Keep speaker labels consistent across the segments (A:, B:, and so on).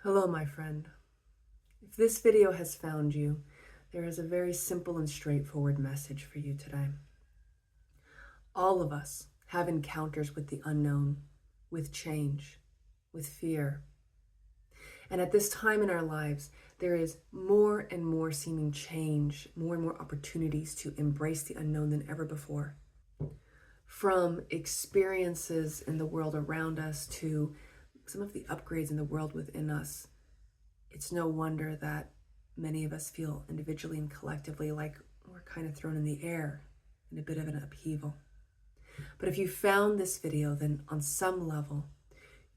A: Hello, my friend. If this video has found you, there is a very simple and straightforward message for you today. All of us have encounters with the unknown, with change, with fear. And at this time in our lives, there is more and more seeming change, more and more opportunities to embrace the unknown than ever before. From experiences in the world around us to some of the upgrades in the world within us, it's no wonder that many of us feel individually and collectively like we're kind of thrown in the air in a bit of an upheaval. But if you found this video, then on some level,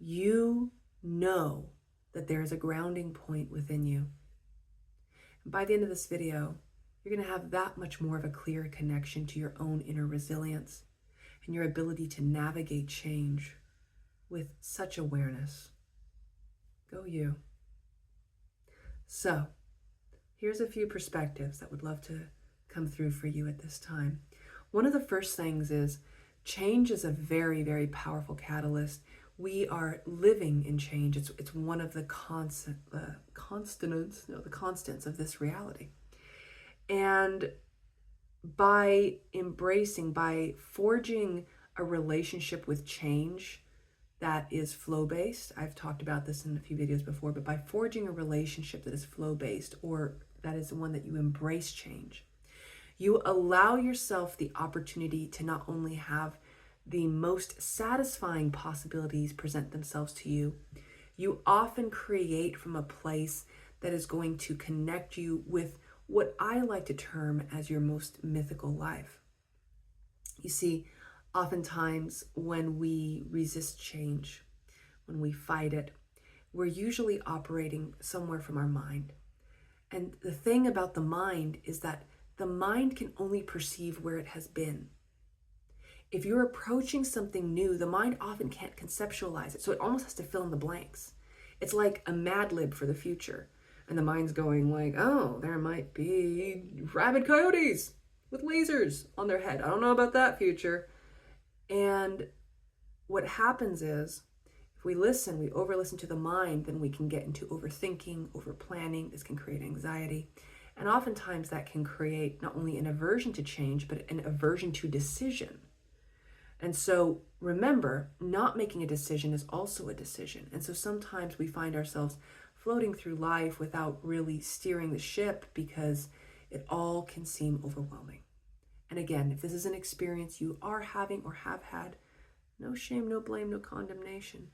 A: you know that there is a grounding point within you. And by the end of this video, you're going to have that much more of a clear connection to your own inner resilience and your ability to navigate change with such awareness. Go you. So, here's a few perspectives that would love to come through for you at this time. One of the first things is change is a very, very powerful catalyst. We are living in change. It's one of the constants of this reality. And by forging a relationship with change that is flow-based, I've talked about this in a few videos before, but by forging a relationship that is flow-based, or that is the one that you embrace change, you allow yourself the opportunity to not only have the most satisfying possibilities present themselves to you, you often create from a place that is going to connect you with what I like to term as your most mythical life. You see, oftentimes when we resist change, when we fight it, we're usually operating somewhere from our mind. And the thing about the mind is that the mind can only perceive where it has been. If you're approaching something new, the mind often can't conceptualize it, so it almost has to fill in the blanks. It's like a Mad Lib for the future. And the mind's going like, oh, there might be rabid coyotes with lasers on their head. I don't know about that future. And what happens is, if we over-listen to the mind, then we can get into overthinking, over-planning. This can create anxiety. And oftentimes that can create not only an aversion to change, but an aversion to decision. And so remember, not making a decision is also a decision. And so sometimes we find ourselves floating through life without really steering the ship because it all can seem overwhelming. And again, if this is an experience you are having or have had, no shame, no blame, no condemnation.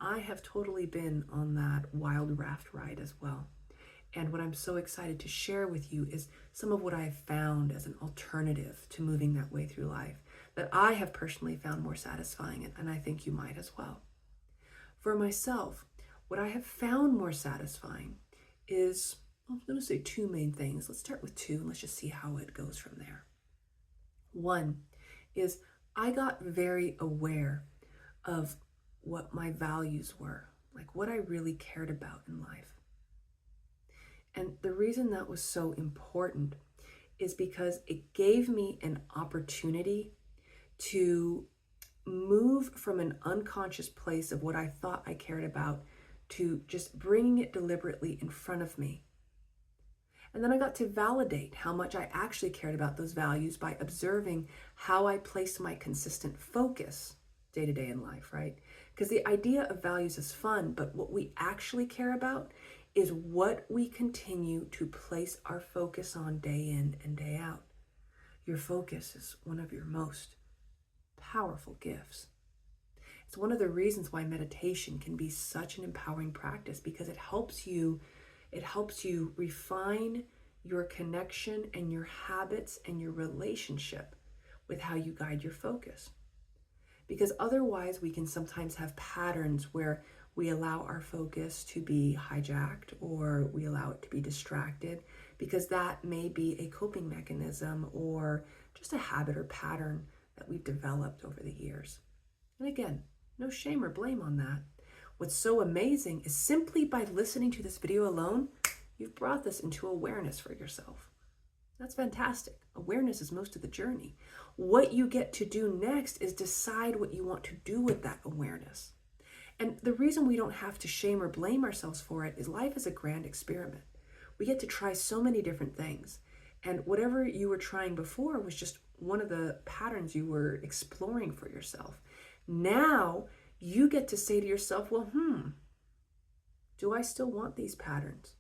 A: I have totally been on that wild raft ride as well. And what I'm so excited to share with you is some of what I have found as an alternative to moving that way through life that I have personally found more satisfying, and I think you might as well. For myself, what I have found more satisfying is, I'm going to say two main things. Let's start with two and let's just see how it goes from there. One is I got very aware of what my values were, like what I really cared about in life. And the reason that was so important is because it gave me an opportunity to move from an unconscious place of what I thought I cared about to just bringing it deliberately in front of me. And then I got to validate how much I actually cared about those values by observing how I placed my consistent focus day to day in life, right? Because the idea of values is fun, but what we actually care about is what we continue to place our focus on day in and day out. Your focus is one of your most powerful gifts. It's one of the reasons why meditation can be such an empowering practice, because it helps you refine your connection and your habits and your relationship with how you guide your focus. Because otherwise we can sometimes have patterns where we allow our focus to be hijacked or we allow it to be distracted, because that may be a coping mechanism or just a habit or pattern that we've developed over the years. And again, no shame or blame on that. What's so amazing is simply by listening to this video alone, you've brought this into awareness for yourself. That's fantastic. Awareness is most of the journey. What you get to do next is decide what you want to do with that awareness. And the reason we don't have to shame or blame ourselves for it is life is a grand experiment. We get to try so many different things. And whatever you were trying before was just one of the patterns you were exploring for yourself. Now you get to say to yourself, well, do I still want these patterns?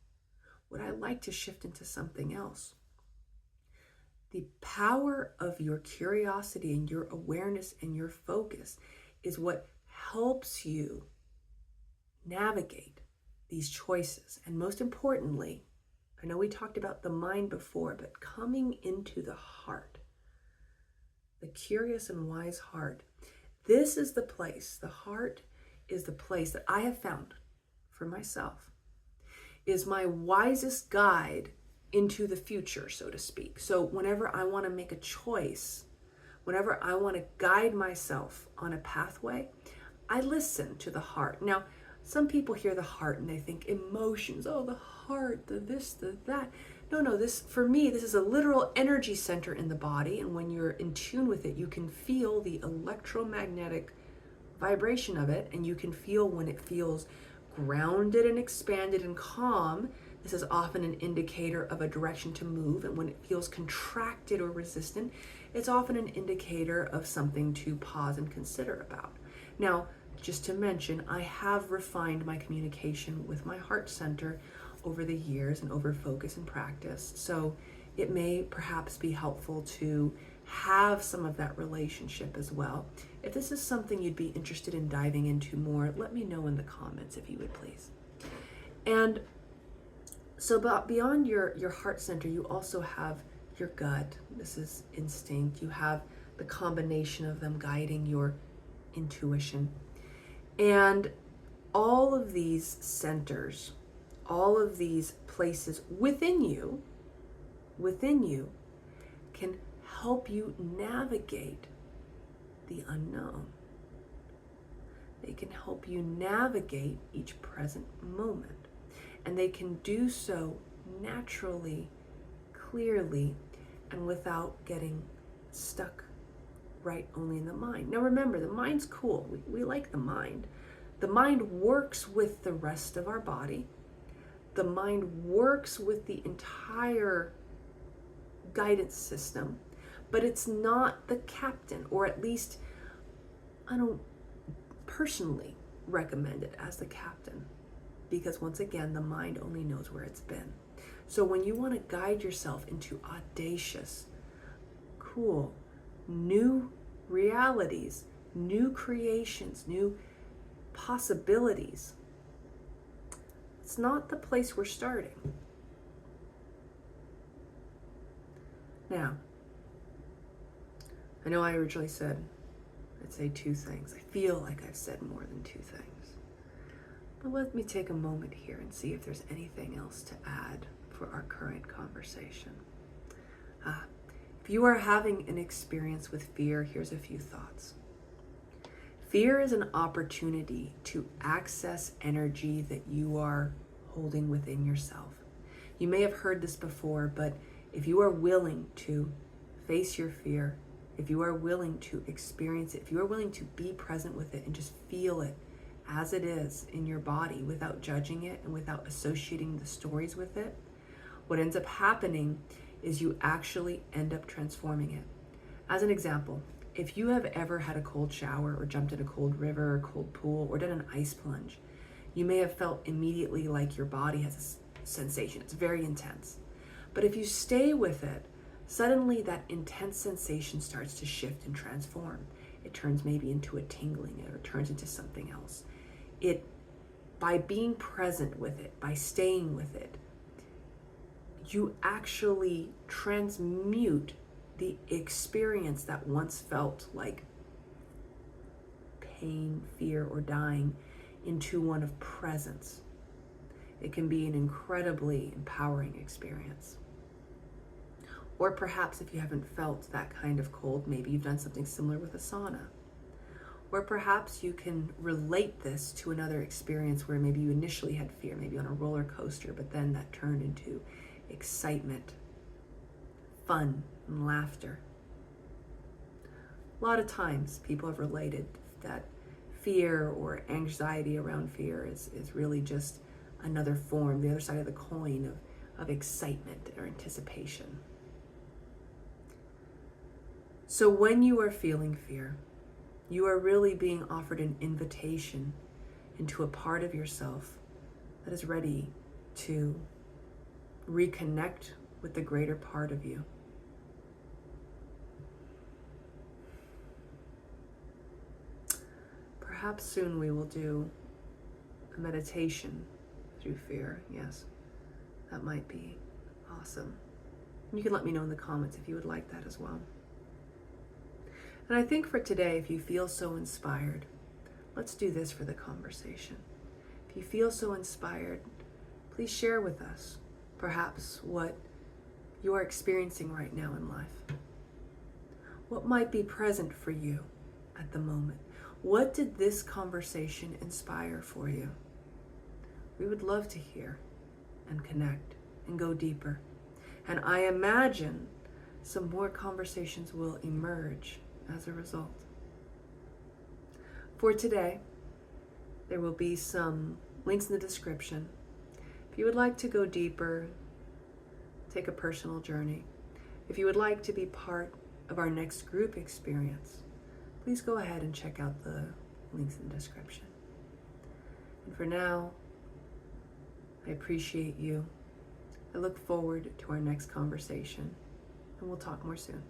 A: Would I like to shift into something else? The power of your curiosity and your awareness and your focus is what helps you navigate these choices. And most importantly, I know we talked about the mind before, but coming into the heart, the curious and wise heart, this is the place, the heart is the place that I have found for myself, is my wisest guide into the future, so to speak. So whenever I want to make a choice, whenever I want to guide myself on a pathway, I listen to the heart. Now, some people hear the heart and they think emotions, oh, the heart, the this, the that. No, this, for me, this is a literal energy center in the body. And when you're in tune with it, you can feel the electromagnetic vibration of it. And you can feel when it feels grounded and expanded and calm. This is often an indicator of a direction to move. And when it feels contracted or resistant, it's often an indicator of something to pause and consider about. Now, just to mention, I have refined my communication with my heart center over the years and over focus and practice. So it may perhaps be helpful to have some of that relationship as well. If this is something you'd be interested in diving into more, let me know in the comments if you would please. And so beyond your heart center, you also have your gut. This is instinct. You have the combination of them guiding your intuition. And all of these centers, all of these places within you can help you navigate the unknown. They can help you navigate each present moment. And they can do so naturally, clearly, and without getting stuck right only in the mind. Now remember, the mind's cool. We like the mind. The mind works with the rest of our body. The mind works with the entire guidance system, but it's not the captain, or at least I don't personally recommend it as the captain, because once again, the mind only knows where it's been. So when you want to guide yourself into audacious, cool, new realities, new creations, new possibilities, it's not the place we're starting. Now, I know I originally said I'd say two things. I feel like I've said more than two things. But let me take a moment here and see if there's anything else to add for our current conversation. If you are having an experience with fear, here's a few thoughts. Fear is an opportunity to access energy that you are holding within yourself. You may have heard this before, but if you are willing to face your fear, if you are willing to experience it, if you are willing to be present with it and just feel it as it is in your body without judging it and without associating the stories with it, what ends up happening is you actually end up transforming it. As an example, if you have ever had a cold shower or jumped in a cold river or cold pool or done an ice plunge, you may have felt immediately like your body has a sensation. It's very intense. But if you stay with it, suddenly that intense sensation starts to shift and transform. It turns maybe into a tingling, or it turns into something else. By being present with it, by staying with it, you actually transmute the experience that once felt like pain, fear, or dying into one of presence. It can be an incredibly empowering experience. Or perhaps if you haven't felt that kind of cold, maybe you've done something similar with a sauna. Or perhaps you can relate this to another experience where maybe you initially had fear, maybe on a roller coaster, but then that turned into excitement, fun, and laughter. A lot of times people have related that fear or anxiety around fear is really just another form, the other side of the coin of excitement or anticipation. So when you are feeling fear, you are really being offered an invitation into a part of yourself that is ready to reconnect with the greater part of you. Perhaps soon we will do a meditation through fear. Yes, that might be awesome. You can let me know in the comments if you would like that as well. And I think for today, if you feel so inspired, let's do this for the conversation. If you feel so inspired, please share with us perhaps what you are experiencing right now in life. What might be present for you at the moment? What did this conversation inspire for you? We would love to hear and connect and go deeper. And I imagine some more conversations will emerge as a result. For today, there will be some links in the description. If you would like to go deeper, take a personal journey, if you would like to be part of our next group experience, please go ahead and check out the links in the description. And for now, I appreciate you. I look forward to our next conversation, and we'll talk more soon.